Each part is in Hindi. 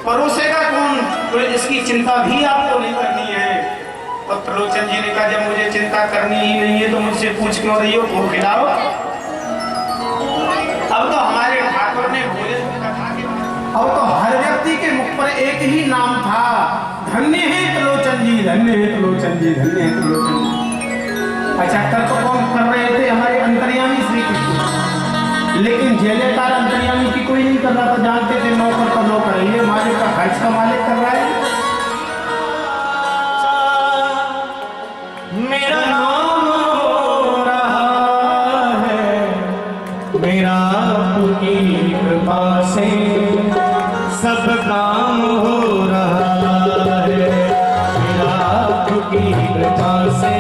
परोसेगा कौन, तो इसकी चिंता भी आपको नहीं करनी है। तो त्रिलोचन जी ने कहा जब मुझे चिंता करनी ही नहीं है तो मुझसे पूछ क्यों रही हो, तो खिलाओ। अब तो हमारे ठाकुर ने बोले अब तो हर व्यक्ति के मुख पर एक ही नाम था, धन्य है त्रिलोचन जी, धन्य है त्रिलोचन जी, धन्य है त्रिलोचन जी। अच्छा कर तो कौन कर रहे थे, हमारे अंतर्यामी श्री कृष्ण, लेकिन जय जयकार अंतर्यामी की कोई नहीं कर रहा था। जानते थे नौकर का नौकर है, ये मालिक का खर्च का मालिक कर रहा है। मेरा नाम हो रहा है, मेरा आपकी कृपा से सब काम हो रहा है, मेरा आपकी कृपा से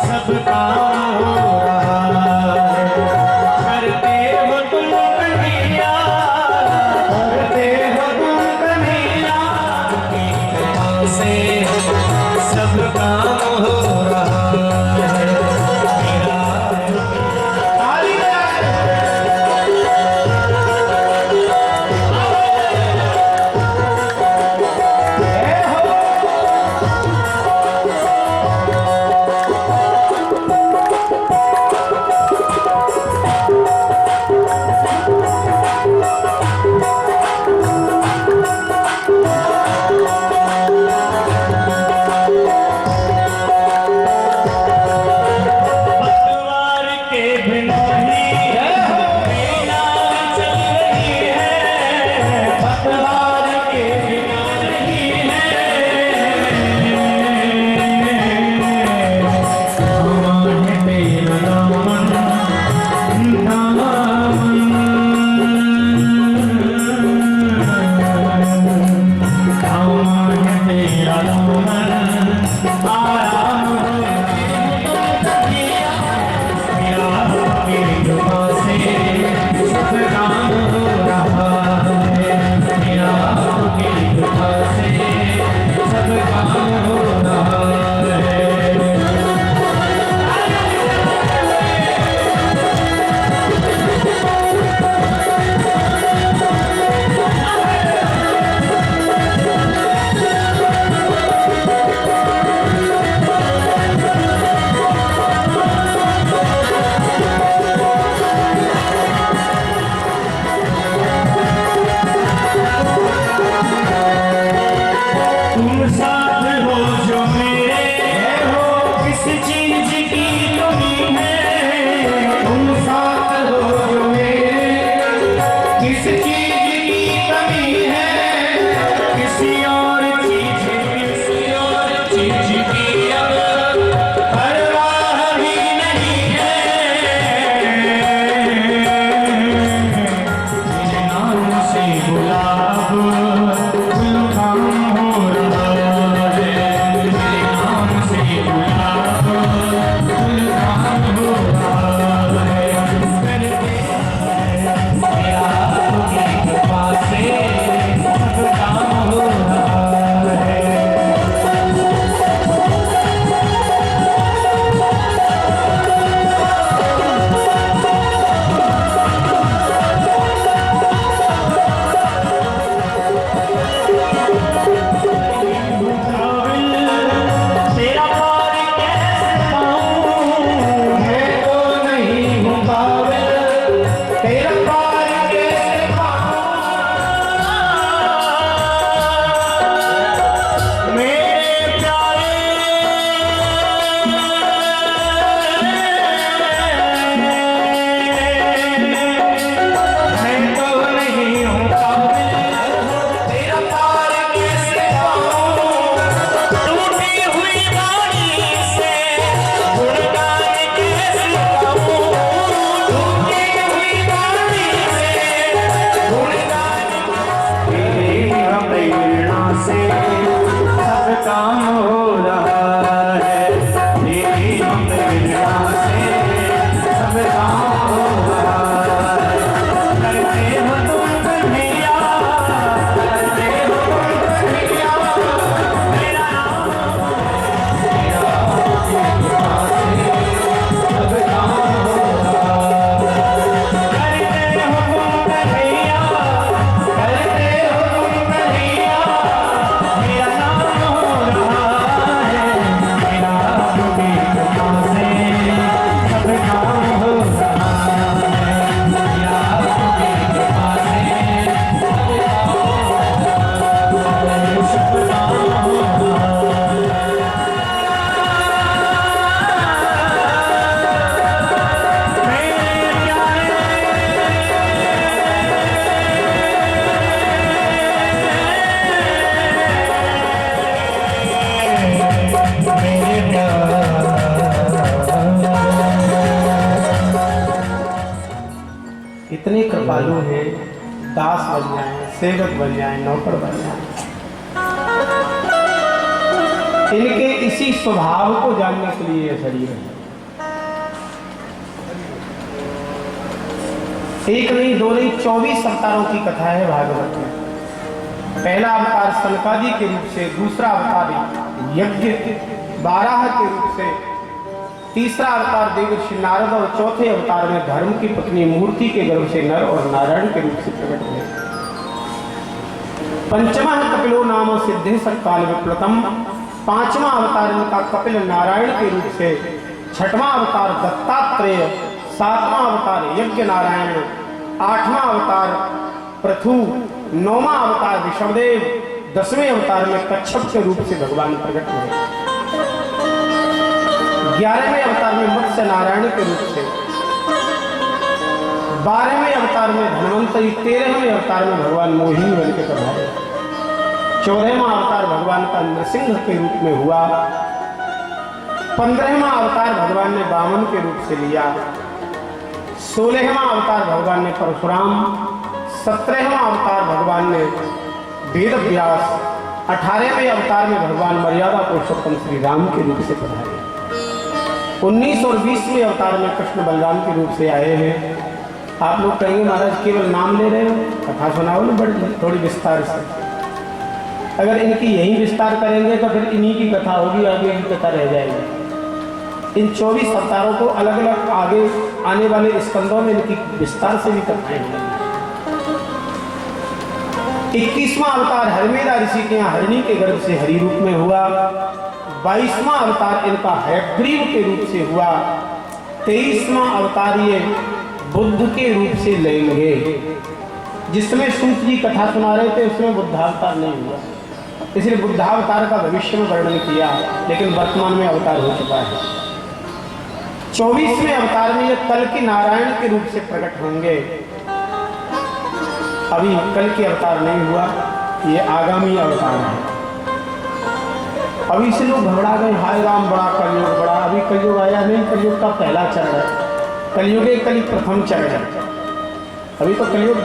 सब काम हो रहा है। करते हो तुम कन्हैया, करते हो तुम कन्हैया, आपकी कृपा से सब काम हो रहा है। मेरा श्रद्धालु हैं, दास बन जाए, सेवक बन जाए, नौकर बन जाए। इनके इसी स्वभाव को जानने के लिए यह शरीर है। एक नहीं, दो नहीं, 24 अवतारों की कथा है भागवत में। पहला अवतार सनकादि के रूप से, दूसरा अवतार यज्ञ बाराह के रूप से, तीसरा अवतार देवर्षि नारद और चौथे अवतार में धर्म की पत्नी मूर्ति के गर्भ से नर और नारायण के रूप से प्रकट हुए। पंचमा कपिलो नाम सिद्धे सत्काल विप्लतम, पांचवा अवतार इनका कपिल नारायण के रूप से, छठवां अवतार दत्तात्रेय, सातवां अवतार यज्ञ नारायण, आठवां अवतार पृथु, नौवां अवतार विष्णुदेव, 10वें अवतार में कच्छप के रूप से भगवान प्रकट हुए। 11वें अवतार में मत्स्य नारायण के रूप से, 12वें अवतार में धन्वंतरी, 13वें अवतार में भगवान मोहिनी बन के पधारे, 14वां अवतार भगवान का नृसिंह के रूप में हुआ, 15वां अवतार भगवान ने वामन के रूप से लिया, 16वां अवतार भगवान ने परशुराम, 17वां अवतार भगवान ने वेद व्यास, 18वें अवतार में भगवान मर्यादा पुरुषोत्तम श्री राम के रूप से पधारे, 19 और 20वें अवतार में कृष्ण बलराम के रूप से आए हैं। आप लोग कहेंगे महाराज केवल नाम ले रहे हो, कथा सुनाओ ना बड़ी थोड़ी विस्तार से। अगर इनकी यही विस्तार करेंगे तो फिर इन्हीं की कथा होगी, आगे की कथा रह जाएगी। इन 24 अवतारों को अलग अलग आगे आने वाले स्कंदों में इनकी विस्तार से भी कथाएं होंगी। 21वां अवतार हरमेदा ऋषि के यहाँ हरिणी के गर्भ से हरि रूप में हुआ, 22वां अवतार इनका हयग्रीव के रूप से हुआ, 23वां अवतार ये बुद्ध के रूप से लेंगे। जिसमें सूत जी कथा सुना रहे थे उसमें बुद्धावतार नहीं हुआ, इसलिए बुद्धावतार का भविष्य में वर्णन किया, लेकिन वर्तमान में अवतार हो चुका है। 24वें अवतार में ये कल की नारायण के रूप से प्रकट होंगे। अभी कल के अवतार नहीं हुआ, ये आगामी अवतार है। अभी से लोग घबरा गए, हाय राम बड़ा कलयुग बड़ा, अभी कलयुग आया नहीं, कलयुग का पहला चरण है, कलयुग कल प्रथम चरण है। अभी तो कलयुग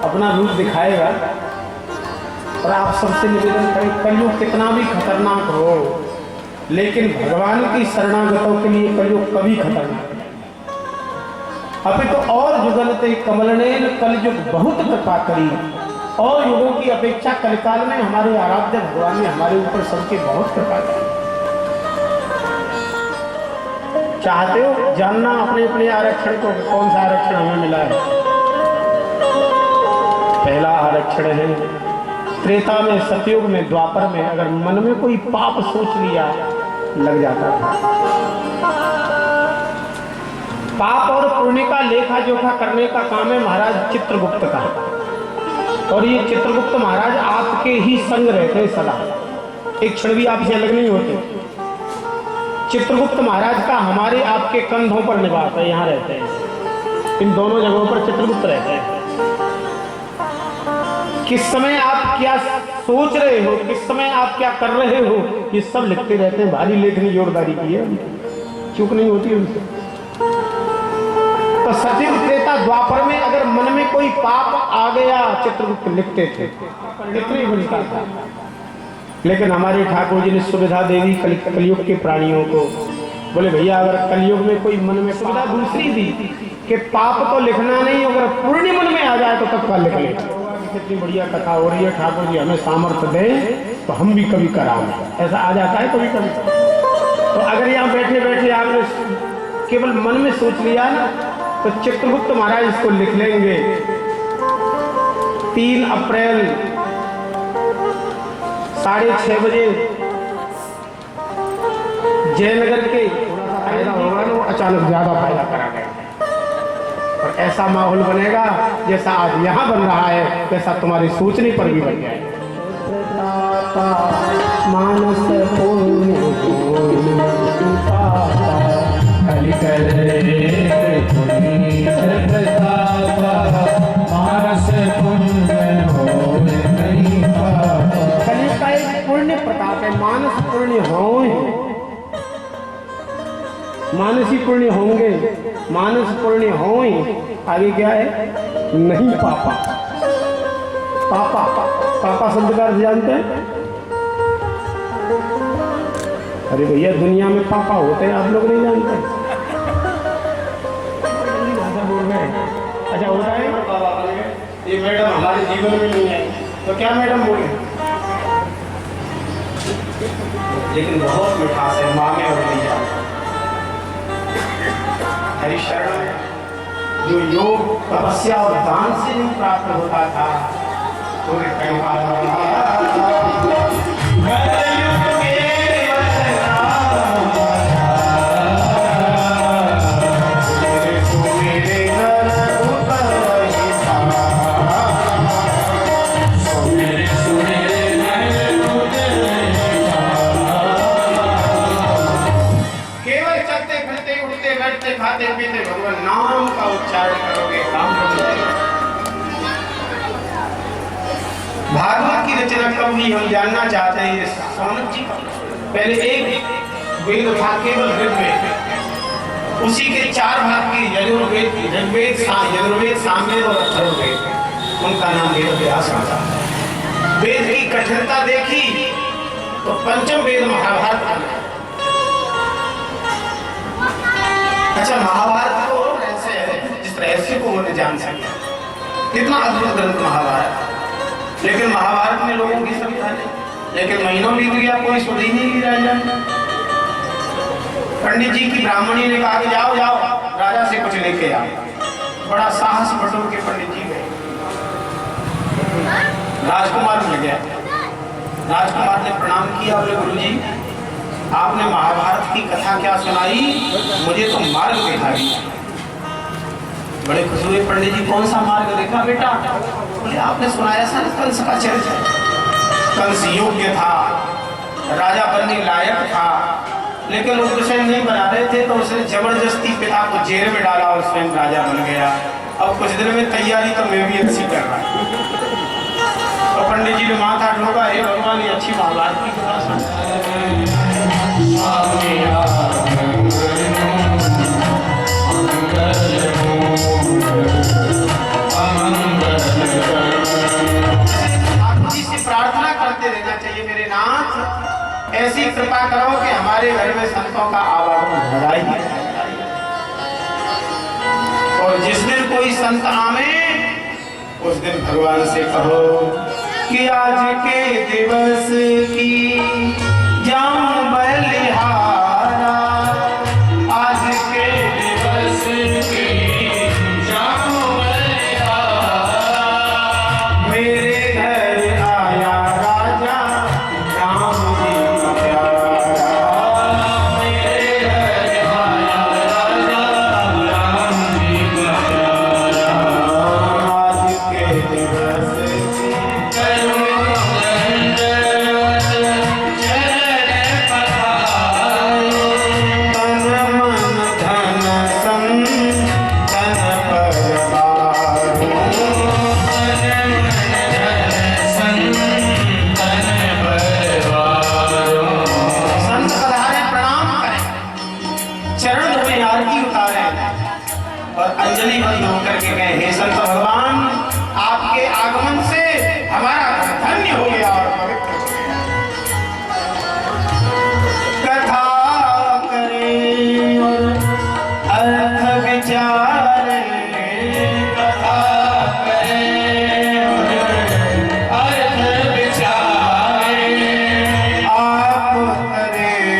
अपना रूप दिखाएगा। और आप सबसे निवेदन करें, कलयुग कितना भी खतरनाक हो, लेकिन भगवान की शरणागतों के लिए कलयुग कभी खतरनाक नहीं। अभी तो और जुगलते कमलनेन कलयुग बहुत कृपा करी, और युगों की अपेक्षा कलकाल में हमारे आराध्य भगवान ने हमारे ऊपर सबके बहुत कृपा करी। चाहते हो जानना अपने अपने आरक्षण को, कौन सा आरक्षण हमें मिला है? पहला आरक्षण है त्रेता में, सतयुग में, द्वापर में अगर मन में कोई पाप सोच लिया लग जाता था। पाप और पुण्य का लेखा जोखा करने का काम है महाराज चित्रगुप्त का, और ये चित्रगुप्त महाराज आपके ही संग रहते हैं सदा, एक क्षण भी आपसे अलग नहीं होते। चित्रगुप्त महाराज का हमारे आपके कंधों पर निवास है, यहाँ रहते हैं, इन दोनों जगहों पर चित्रगुप्त रहते हैं। किस समय आप क्या सोच रहे हो, किस समय आप क्या कर रहे हो, ये सब लिखते रहते हैं। भारी लेखनी जोरदारी की है, चूक नहीं होती उनसे। तो सतयुग त्रेता द्वापर में अगर मन में कोई पाप आ गया, चित्रगुप्त लिखते थे, कितनी बनता था। लेकिन हमारे ठाकुर जी ने सुविधा दे दी कलयुग के प्राणियों को। बोले भैया अगर कलयुग में कोई मन में सुविधा दूसरी दी कि पाप तो लिखना नहीं, अगर पुण्य मन में आ जाए तो तब का लिख ले। कितनी बढ़िया कथा हो रही है, ठाकुर जी हमें सामर्थ्य दें तो हम भी कभी कराएं। ऐसा आ जाता है कभी कभी। तो अगर यहाँ बैठे बैठे आपने केवल मन में सोच लिया ना, तो चित्रगुप्त महाराज इसको लिख लेंगे। 3 अप्रैल 6:30 बजे जयनगर के फायदा होगा ना, वो अचानक ज्यादा फायदा करा गया, और ऐसा माहौल बनेगा जैसा आज यहाँ बन रहा है, वैसा तुम्हारी सोचने पर भी बन जाए। मानस पुण्य प्रताप है, मानस पुण्य हो, मानसी पुण्य होंगे, मानस पुण्य हो, आगे क्या है? नहीं पापा। पापा, पापा शब्द का अर्थ जानते हैं? अरे भैया दुनिया में पापा होते हैं, आप लोग नहीं जानते? भाषा बोल रहे हैं। अच्छा होता है ये मैडम हमारे जीवन में नहीं आई तो क्या मैडम बोले, लेकिन बहुत मिठास है माँ में और भैया। हरि शरण जो योग तपस्या और दान से नहीं प्राप्त होता था तो खाते पीते भगवान नाम का उच्चारण करोगे काम करोगे। भागवत की रचना कब हुई हम जानना चाहते हैं। सौनक जी का पहले एक वेद था केवल ऋग्वेद, उसी के 4 भाग की यजुर्वेद, ऋग्वेद, यजुर्वेद, सामवेद और अथर्ववेद, उनका नाम वेद व्यास था। वेद की कठिनता देखी तो पंचम वेद महाभारत। अच्छा महाभारत को ऐसे है जिस रहस्य को उन्होंने जान सके, कितना अद्भुत ग्रंथ महाभारत। लेकिन महाभारत में लोगों की सभ्यता नहीं, लेकिन महीनों बीत गया कोई सुध ही नहीं की राजा। पंडित जी की ब्राह्मणी ने कहा कि जाओ जाओ राजा से कुछ लेके आओ। बड़ा साहस बटोर के पंडित जी गए, राजकुमार मिल गया। राजकुमार ने प्रणाम किया, बोले गुरु जी आपने महाभारत की कथा क्या सुनाई, मुझे तो मार्ग दिखाई। बड़े खुश हुए पंडित जी, कौन सा मार्ग देखा बेटा? बोले आपने सुनाया था कंस का चरित्र। कंस योग्य था, राजा बनने लायक था, लेकिन उग्रसेन नहीं बना रहे थे तो उसने जबरदस्ती पिता को जेल में डाला और स्वयं राजा बन गया। अब कुछ दिन में तैयारी तो मैं भी अच्छी कर रहा हूँ। तो पंडित जी ने माथा ठोका, हे भगवान ये अच्छी महाभारत की कथा सुन। प्रार्थना करते रहना चाहिए, मेरे नाथ ऐसी कृपा करो कि हमारे घर में संतों का आवागमन बढ़ाइए। और जिस दिन कोई संत आवे उस दिन भगवान से कहो कि आज के दिवस की जाम बलिहारा, आज के दिवस की जाम बलिहारा, मेरे घर आया राजा राम जी का प्यारा, मेरे घर आया राजा राम जी का प्यारा, आज के दिवस की अंजलि बंद होकर के गए, हे संत भगवान आपके आगमन से हमारा धन्य हो गया और पवित्र हो गया। कथा करें और अर्थ विचारें, कथा करें और अर्थ विचारें, आप करें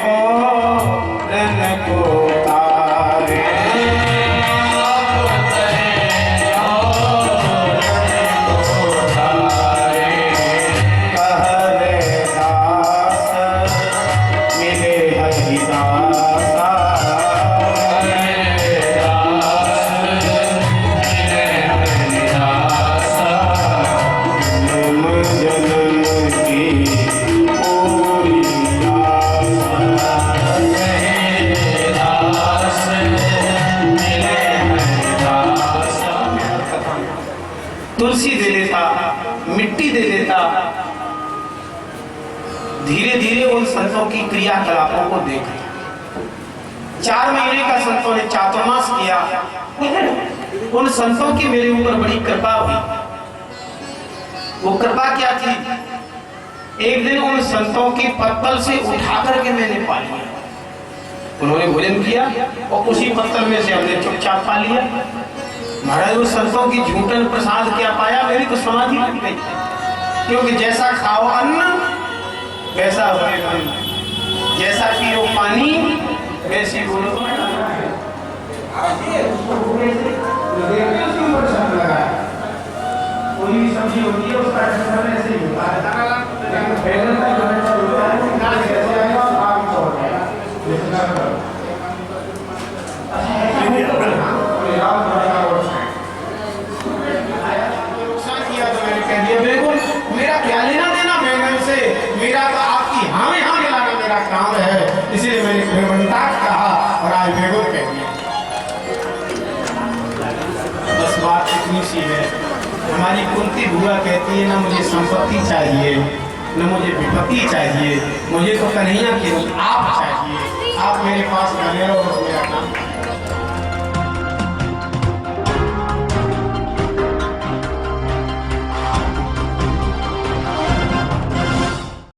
और रन को तुलसी दे देता, मिट्टी दे देता। धीरे धीरे उन संतों की क्रियाकलापों को देख 4 महीने का संतों ने चातुर्मास किया। उन संतों की मेरे ऊपर बड़ी कृपा हुई। वो कृपा क्या थी? एक दिन उन संतों की पत्तल से उठा करके मैंने पा लिया। उन्होंने भोजन किया और उसी पत्तल में से हमने चुपचाप पा लिया। महाराज वो संतों की झूठन प्रसाद क्या पाया, मेरी तो समाधि लग गई। क्योंकि जैसा खाओ अन्न वैसा होए मन, जैसा पियो पानी वैसी बोलो। कोई भी सब्जी होती है उसका ऐसे ही होता है, बैगन का होता है ना, कैसे आएगा आग में हो जाएगा। नुकसान किया तो मैंने कह दिया, बिल्कुल मेरा क्या लेना देना बैगन से, मेरा तो आपकी हाँ में हाँ मिलाना मेरा काम है, इसलिए मैंने बेमंताक कहा और आज बैगन कह दिया। बस बात इतनी सी है। हमारी कुंती बुआ कहती है ना मुझे संपत्ति चाहिए न मुझे विपत्ति चाहिए, मुझे तो कन्हैया केवल आप चाहिए। आप मेरे पास बने रहो, बस मेरा काम।